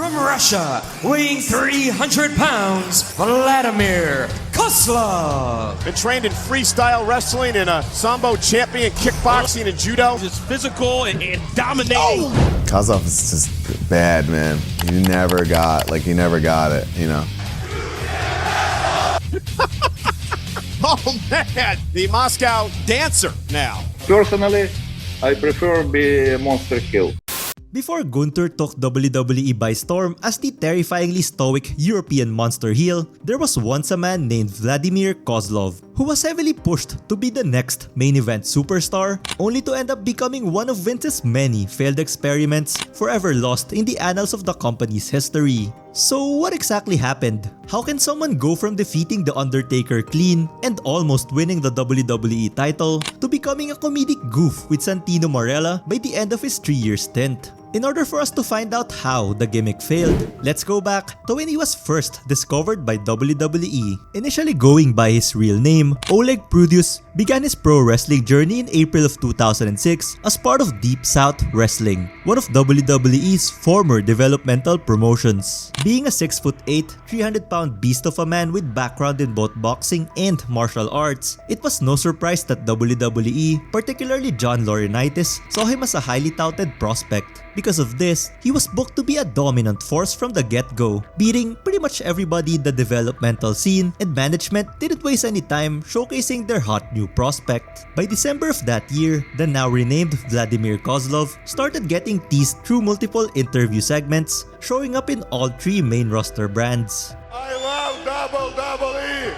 From Russia, weighing 300 pounds, Vladimir Kozlov. Been trained in freestyle wrestling and a Sambo champion, kickboxing and judo. Just physical and dominating. Kozlov is just bad, man. He never got it, you know. Oh man, the Moscow dancer now. Personally, I prefer be Monster Kill. Before Gunther took WWE by storm as the terrifyingly stoic European monster heel, there was once a man named Vladimir Kozlov who was heavily pushed to be the next main event superstar, only to end up becoming one of Vince's many failed experiments forever lost in the annals of the company's history. So what exactly happened? How can someone go from defeating The Undertaker clean and almost winning the WWE title to becoming a comedic goof with Santino Marella by the end of his 3-year stint? In order for us to find out how the gimmick failed, let's go back to when he was first discovered by WWE. Initially going by his real name, Oleg Prudius began his pro wrestling journey in April of 2006 as part of Deep South Wrestling, one of WWE's former developmental promotions. Being a 6'8", 300-pound beast of a man with background in both boxing and martial arts, it was no surprise that WWE, particularly John Laurinaitis, saw him as a highly touted prospect. Because of this, he was booked to be a dominant force from the get-go, beating pretty much everybody in the developmental scene, and management didn't waste any time showcasing their hot new prospect. By December of that year, the now renamed Vladimir Kozlov started getting teased through multiple interview segments, showing up in all 3 main roster brands. I love WWE.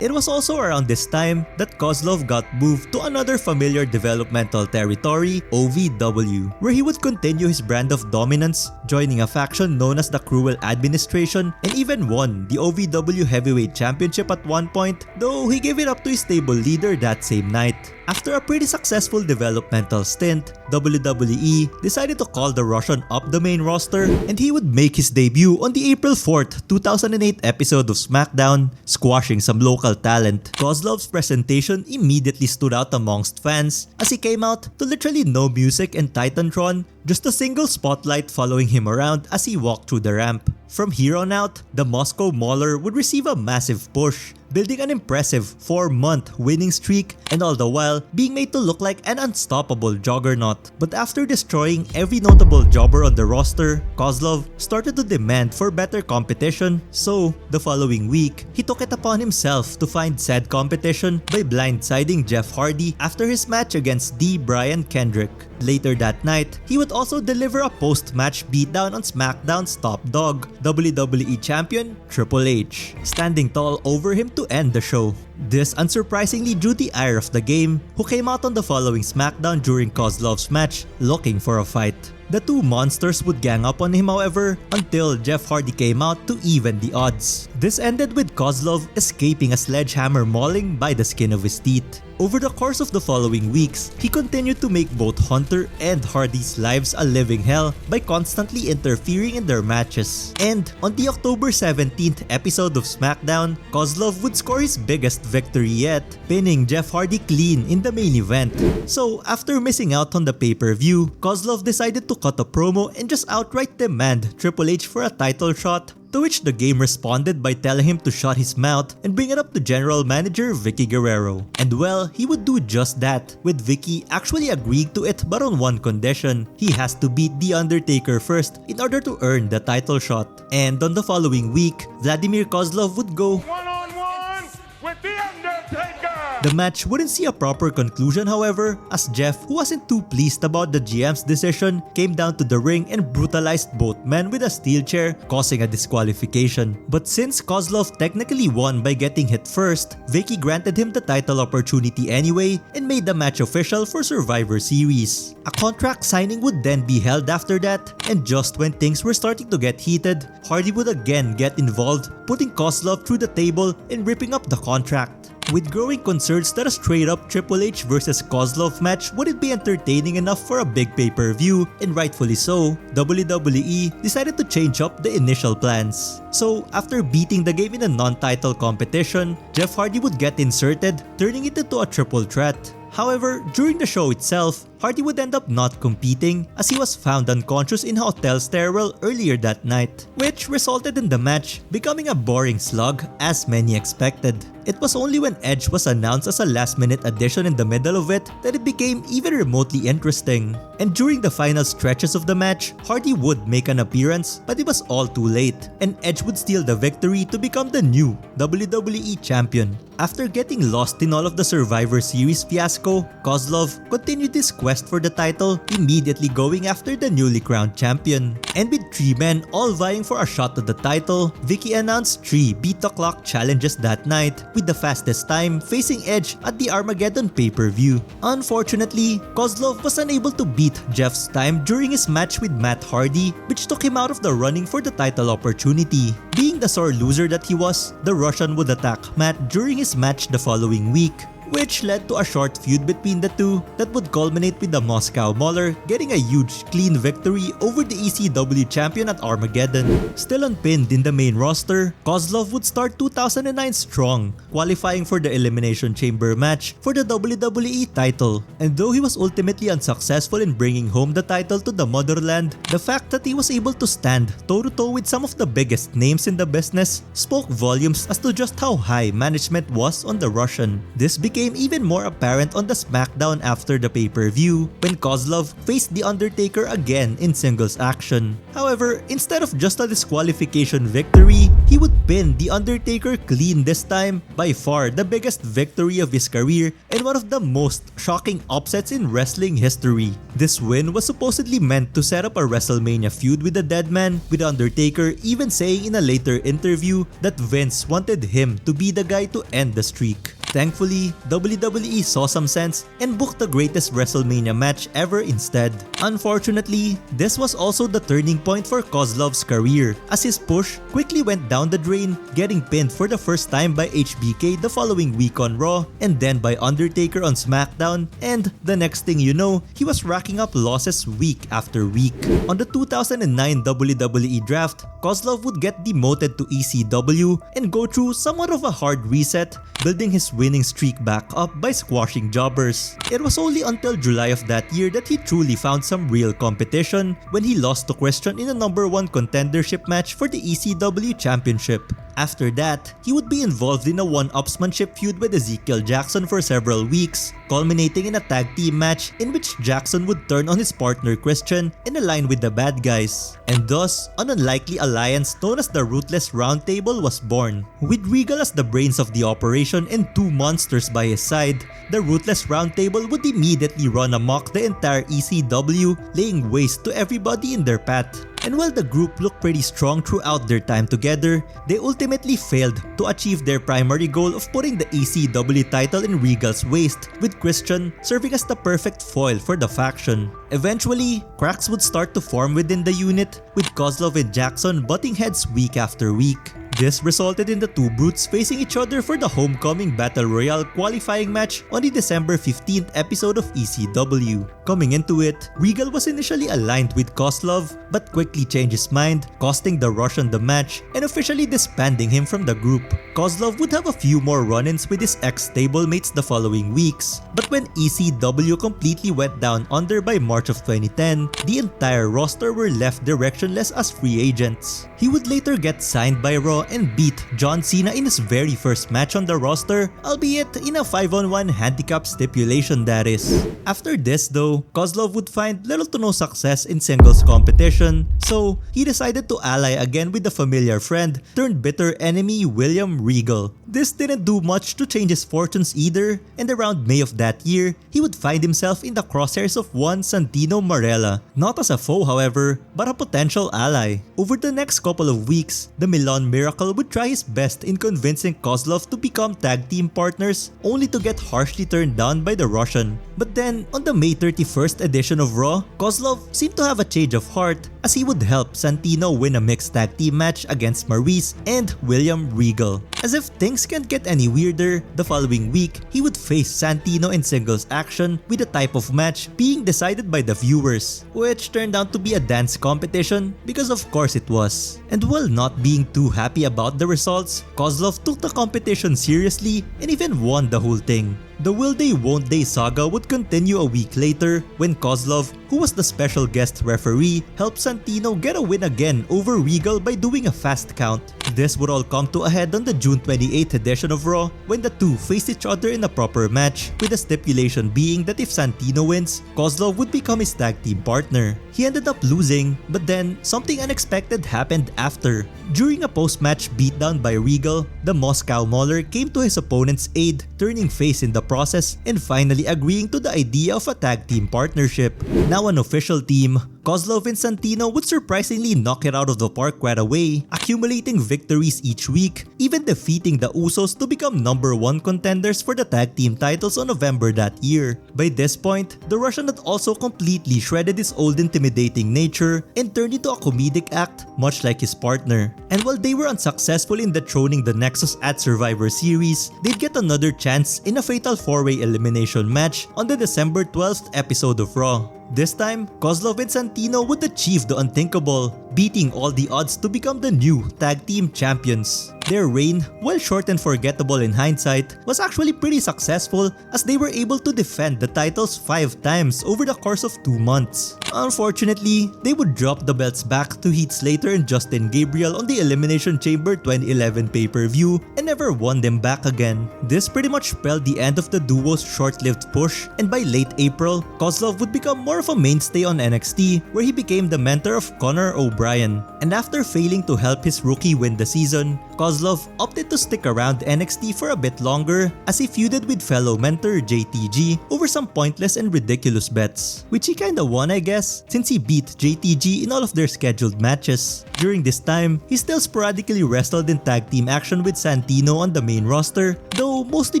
It was also around this time that Kozlov got moved to another familiar developmental territory, OVW, where he would continue his brand of dominance, joining a faction known as the Cruel Administration, and even won the OVW Heavyweight Championship at one point, though he gave it up to his stable leader that same night. After a pretty successful developmental stint, WWE decided to call the Russian up the main roster, and he would make his debut on the April 4th, 2008 episode of SmackDown, squashing some local talent. Kozlov's presentation immediately stood out amongst fans as he came out to literally no music and Titantron, just a single spotlight following him around as he walked through the ramp. From here on out, the Moscow Mauler would receive a massive push, building an impressive 4-month winning streak and all the while being made to look like an unstoppable juggernaut. But after destroying every notable jobber on the roster, Kozlov started to demand for better competition, so the following week, he took it upon himself to find said competition by blindsiding Jeff Hardy after his match against D. Brian Kendrick. Later that night, he would also deliver a post-match beatdown on SmackDown's top dog, WWE Champion Triple H, standing tall over him to end the show. This unsurprisingly drew the ire of the game, who came out on the following SmackDown during Kozlov's match looking for a fight. The 2 monsters would gang up on him, however, until Jeff Hardy came out to even the odds. This ended with Kozlov escaping a sledgehammer mauling by the skin of his teeth. Over the course of the following weeks, he continued to make both Hunter and Hardy's lives a living hell by constantly interfering in their matches. And on the October 17th episode of SmackDown, Kozlov would score his biggest victory yet, pinning Jeff Hardy clean in the main event. So after missing out on the pay-per-view, Kozlov decided to cut a promo and just outright demand Triple H for a title shot, to which the game responded by telling him to shut his mouth and bring it up to General Manager Vicky Guerrero. And well, he would do just that, with Vicky actually agreeing to it but on one condition: he has to beat The Undertaker first in order to earn the title shot. And on the following week, Vladimir Kozlov would go One-on-one with The Undertaker. The match wouldn't see a proper conclusion, however, as Jeff, who wasn't too pleased about the GM's decision, came down to the ring and brutalized both men with a steel chair, causing a disqualification. But since Kozlov technically won by getting hit first, Vicky granted him the title opportunity anyway and made the match official for Survivor Series. A contract signing would then be held after that, and just when things were starting to get heated, Hardy would again get involved, putting Kozlov through the table and ripping up the contract. With growing concerns that a straight-up Triple H vs Kozlov match wouldn't be entertaining enough for a big pay-per-view, and rightfully so, WWE decided to change up the initial plans. So after beating the game in a non-title competition, Jeff Hardy would get inserted, turning it into a triple threat. However, during the show itself, Hardy would end up not competing as he was found unconscious in a hotel stairwell earlier that night, which resulted in the match becoming a boring slog as many expected. It was only when Edge was announced as a last-minute addition in the middle of it that it became even remotely interesting. And during the final stretches of the match, Hardy would make an appearance, but it was all too late, and Edge would steal the victory to become the new WWE Champion. After getting lost in all of the Survivor Series fiasco, Kozlov continued his quest for the title, immediately going after the newly crowned champion. And with 3 men all vying for a shot at the title, Vicky announced 3 beat the clock challenges that night, with the fastest time facing Edge at the Armageddon pay-per-view. Unfortunately, Kozlov was unable to beat Jeff's time during his match with Matt Hardy, which took him out of the running for the title opportunity. Being the sore loser that he was, the Russian would attack Matt during his match the following week, which led to a short feud between the two that would culminate with the Moscow Mauler getting a huge clean victory over the ECW champion at Armageddon. Still unpinned in the main roster, Kozlov would start 2009 strong, qualifying for the Elimination Chamber match for the WWE title. And though he was ultimately unsuccessful in bringing home the title to the motherland, the fact that he was able to stand toe-to-toe with some of the biggest names in the business spoke volumes as to just how high management was on the Russian. This became even more apparent on the SmackDown after the pay-per-view when Kozlov faced The Undertaker again in singles action. However, instead of just a disqualification victory, he would pin The Undertaker clean this time, by far the biggest victory of his career and one of the most shocking upsets in wrestling history. This win was supposedly meant to set up a WrestleMania feud with the Deadman, with Undertaker even saying in a later interview that Vince wanted him to be the guy to end the streak. Thankfully, WWE saw some sense and booked the greatest WrestleMania match ever instead. Unfortunately, this was also the turning point for Kozlov's career, as his push quickly went down the drain, getting pinned for the first time by HBK the following week on Raw, and then by Undertaker on SmackDown, and the next thing you know, he was racking up losses week after week. On the 2009 WWE Draft, Kozlov would get demoted to ECW and go through somewhat of a hard reset, building his winning streak back up by squashing jobbers. It was only until July of that year that he truly found some real competition when he lost to Christian in a #1 contendership match for the ECW Championship. After that, he would be involved in a one-upsmanship feud with Ezekiel Jackson for several weeks, culminating in a tag team match in which Jackson would turn on his partner Christian and align with the bad guys. And thus, an unlikely alliance known as the Ruthless Round Table was born. With Regal as the brains of the operation and 2 monsters by his side, the Ruthless Round Table would immediately run amok the entire ECW, laying waste to everybody in their path. And while the group looked pretty strong throughout their time together, they ultimately failed to achieve their primary goal of putting the ECW title in Regal's waist, with Christian serving as the perfect foil for the faction. Eventually, cracks would start to form within the unit, with Kozlov and Jackson butting heads week after week. This resulted in the two brutes facing each other for the Homecoming Battle Royale qualifying match on the December 15th episode of ECW. Coming into it, Regal was initially aligned with Kozlov but quickly changed his mind, costing the Russian the match and officially disbanding him from the group. Kozlov would have a few more run-ins with his ex-stablemates the following weeks, but when ECW completely went down under by March of 2010, the entire roster were left directionless as free agents. He would later get signed by Raw and beat John Cena in his very first match on the roster, albeit in a 5-on-1 handicap stipulation that is. After this though, Kozlov would find little to no success in singles competition, so he decided to ally again with the familiar friend turned bitter enemy William Regal. This didn't do much to change his fortunes either, and around May of that year, he would find himself in the crosshairs of one Santino Marella, not as a foe however, but a potential ally. Over the next couple of weeks, the Milan Miracle would try his best in convincing Kozlov to become tag team partners, only to get harshly turned down by the Russian. But then, on the May 31st edition of Raw, Kozlov seemed to have a change of heart as he would help Santino win a mixed tag team match against Maurice and William Regal. as if things can't get any weirder, the following week, he would face Santino in singles action with the type of match being decided by the viewers, which turned out to be a dance competition because of course it was. And while not being too happy about the results, Kozlov took the competition seriously and even won the whole thing. The Will They Won't They saga would continue a week later when Kozlov, who was the special guest referee, helped Santino get a win again over Regal by doing a fast count. This would all come to a head on the June 28th edition of Raw when the two faced each other in a proper match, with the stipulation being that if Santino wins, Kozlov would become his tag team partner. He ended up losing, but then something unexpected happened after. During a post-match beatdown by Regal, the Moscow Mauler came to his opponent's aid, turning face in the process and finally agreeing to the idea of a tag team partnership. Now an official team, Kozlov and Santino would surprisingly knock it out of the park right away, accumulating victories each week, even defeating the Usos to become #1 contenders for the tag team titles on November that year. By this point, the Russian had also completely shredded his old intimidating nature and turned into a comedic act much like his partner. And while they were unsuccessful in dethroning the Nexus at Survivor Series, they'd get another chance in a fatal 4-way elimination match on the December 12th episode of Raw. This time, Kozlov and Santino would achieve the unthinkable, beating all the odds to become the new tag team champions. Their reign, while short and forgettable in hindsight, was actually pretty successful as they were able to defend the titles 5 times over the course of 2 months. Unfortunately, they would drop the belts back to Heath Slater and Justin Gabriel on the Elimination Chamber 2011 pay-per-view and never won them back again. This pretty much spelled the end of the duo's short-lived push, and by late April, Kozlov would become more of a mainstay on NXT, where he became the mentor of Conor O'Brien. And after failing to help his rookie win the season, Kozlov opted to stick around NXT for a bit longer as he feuded with fellow mentor JTG over some pointless and ridiculous bets, which he kinda won, I guess, since he beat JTG in all of their scheduled matches. During this time, he still sporadically wrestled in tag team action with Santino on the main roster, though mostly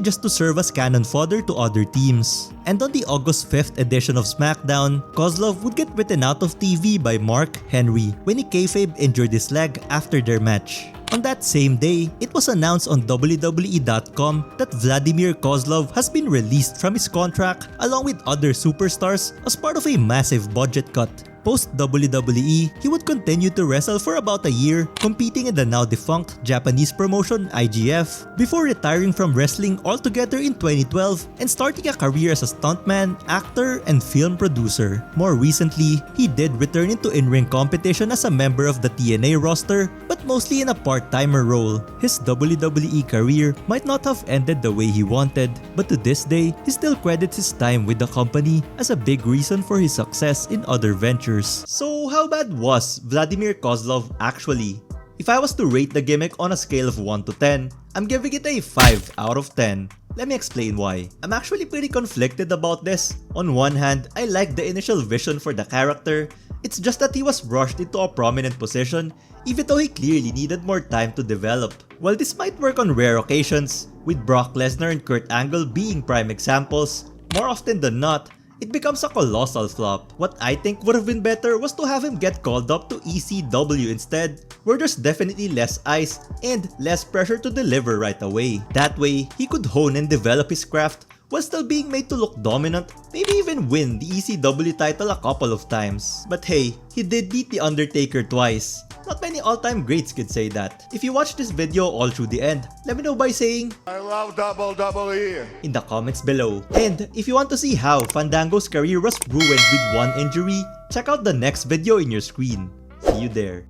just to serve as cannon fodder to other teams. And on the August 5th edition of SmackDown, Kozlov would get written out of TV by Mark Henry when he kayfabe injured his leg after their match. On that same day, it was announced on WWE.com that Vladimir Kozlov has been released from his contract along with other superstars as part of a massive budget cut. Post-WWE, he would continue to wrestle for about a year, competing in the now-defunct Japanese promotion IGF, before retiring from wrestling altogether in 2012 and starting a career as a stuntman, actor, and film producer. More recently, he did return into in-ring competition as a member of the TNA roster, but mostly in a part-timer role. His WWE career might not have ended the way he wanted, but to this day, he still credits his time with the company as a big reason for his success in other ventures. So how bad was Vladimir Kozlov actually? If I was to rate the gimmick on a scale of 1 to 10, I'm giving it a 5 out of 10. Let me explain why. I'm actually pretty conflicted about this. On one hand, I like the initial vision for the character. It's just that he was rushed into a prominent position even though he clearly needed more time to develop. While this might work on rare occasions, with Brock Lesnar and Kurt Angle being prime examples, more often than not, it becomes a colossal flop. What I think would have been better was to have him get called up to ECW instead, where there's definitely less ice and less pressure to deliver right away. That way, he could hone and develop his craft while still being made to look dominant, maybe even win the ECW title a couple of times. But hey, he did beat The Undertaker twice. Not many all-time greats could say that. If you watch this video all through the end, let me know by saying I love WWE in the comments below. And if you want to see how Fandango's career was ruined with one injury, check out the next video in your screen. See you there.